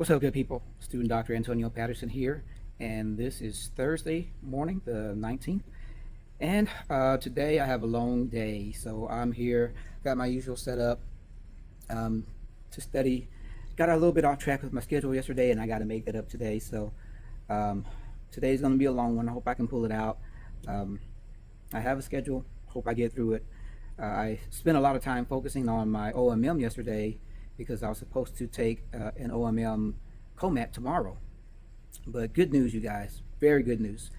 What's up, good people? Student Dr. Antonio Patterson here, and this is Thursday morning, the 19th. And today I have a long day, so I'm here, got my usual setup to study. Got a little bit off track with my schedule yesterday, and I got to make that up today. So um, today's going to be a long one. I hope I can pull it out. Um, I have a schedule. Hope I get through it. I spent a lot of time focusing on my OMM yesterday because I was supposed to take an OMM COMAT tomorrow. But good news, you guys, very good news.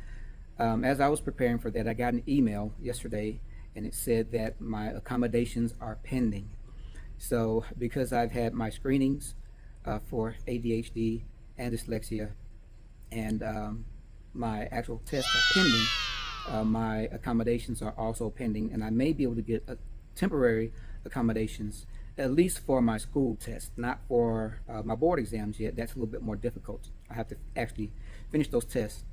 As I was preparing for that, I got an email yesterday and it said that my accommodations are pending. So, because I've had my screenings for ADHD and dyslexia, and my actual tests are pending, my accommodations are also pending, and I may be able to get temporary accommodations at least for my school test, not for my board exams yet. That's a little bit more difficult. I have to actually finish those tests.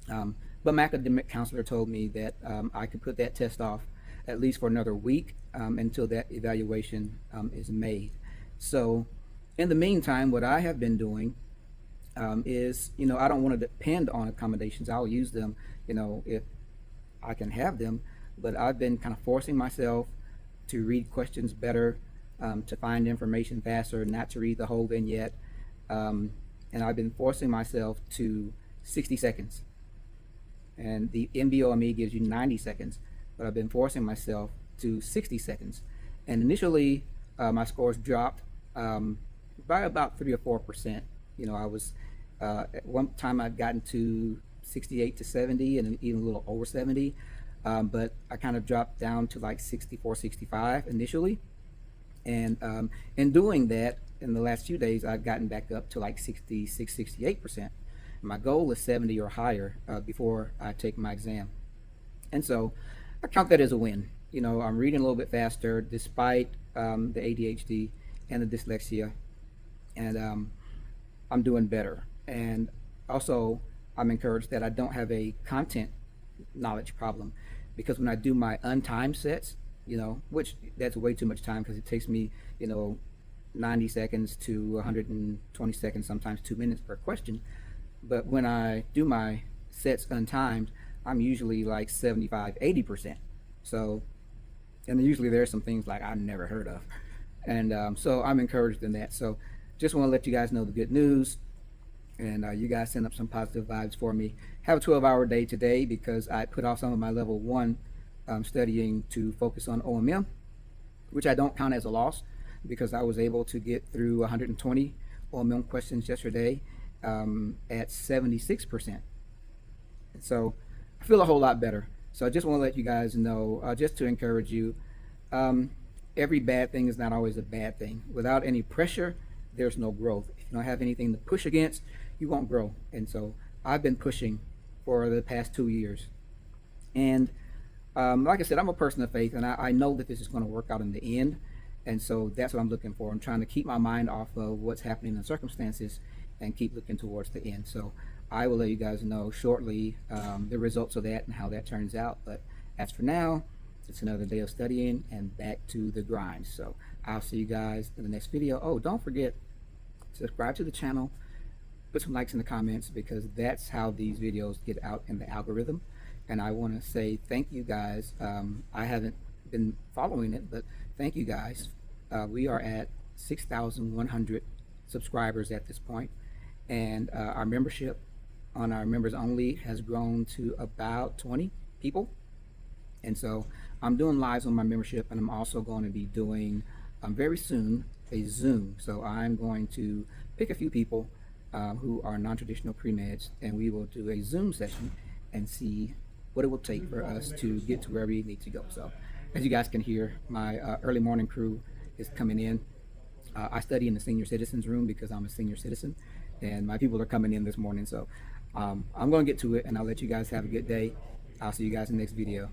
But my academic counselor told me that I could put that test off at least for another week until that evaluation is made. So, in the meantime, what I have been doing is, I don't want to depend on accommodations. I'll use them, if I can have them. But I've been kind of forcing myself to read questions better, to find information faster, not to read the whole vignette. And I've been forcing myself to 60 seconds. And the NBOME gives you 90 seconds, but I've been forcing myself to 60 seconds. And initially, my scores dropped by about 3 or 4%. I was, at one time I'd gotten to 68 to 70 and even a little over 70. But I kind of dropped down to like 64, 65 initially. And in doing that, in the last few days, I've gotten back up to like 66, 68%. My goal is 70 or higher before I take my exam. And so I count that as a win. I'm reading a little bit faster despite the ADHD and the dyslexia. And I'm doing better. And also, I'm encouraged that I don't have a content knowledge problem, because when I do my untimed sets, which that's way too much time because it takes me, 90 seconds to 120 seconds, sometimes 2 minutes per question. But when I do my sets untimed, I'm usually like 75, 80%. So, and usually there's some things like I've never heard of. And so I'm encouraged in that. So just want to let you guys know the good news. And you guys send up some positive vibes for me. Have a 12-hour day today because I put off some of my level 1 studying to focus on OMM, which I don't count as a loss because I was able to get through 120 OMM questions yesterday at 76%. And so I feel a whole lot better. So I just want to let you guys know, just to encourage you, every bad thing is not always a bad thing. Without any pressure, there's no growth. If you don't have anything to push against, you won't grow. And so I've been pushing for the past 2 years. And like I said, I'm a person of faith, and I know that this is going to work out in the end. And so that's what I'm looking for. I'm trying to keep my mind off of what's happening in circumstances and keep looking towards the end. So I will let you guys know shortly the results of that and how that turns out. But as for now, it's another day of studying and back to the grind. So I'll see you guys in the next video. Oh, don't forget, subscribe to the channel, put some likes in the comments, because that's how these videos get out in the algorithm. And I want to say thank you guys. I haven't been following it, but thank you guys. We are at 6,100 subscribers at this point, and our membership on our members only has grown to about 20 people. And so I'm doing lives on my membership, and I'm also going to be doing very soon a Zoom. So I'm going to pick a few people who are non-traditional pre-meds, and we will do a Zoom session and see what it will take for us to get to where we need to go. So as you guys can hear, my early morning crew is coming in. I study in the senior citizens room because I'm a senior citizen, and my people are coming in this morning. So I'm going to get to it, and I'll let you guys have a good day. I'll see you guys in the next video.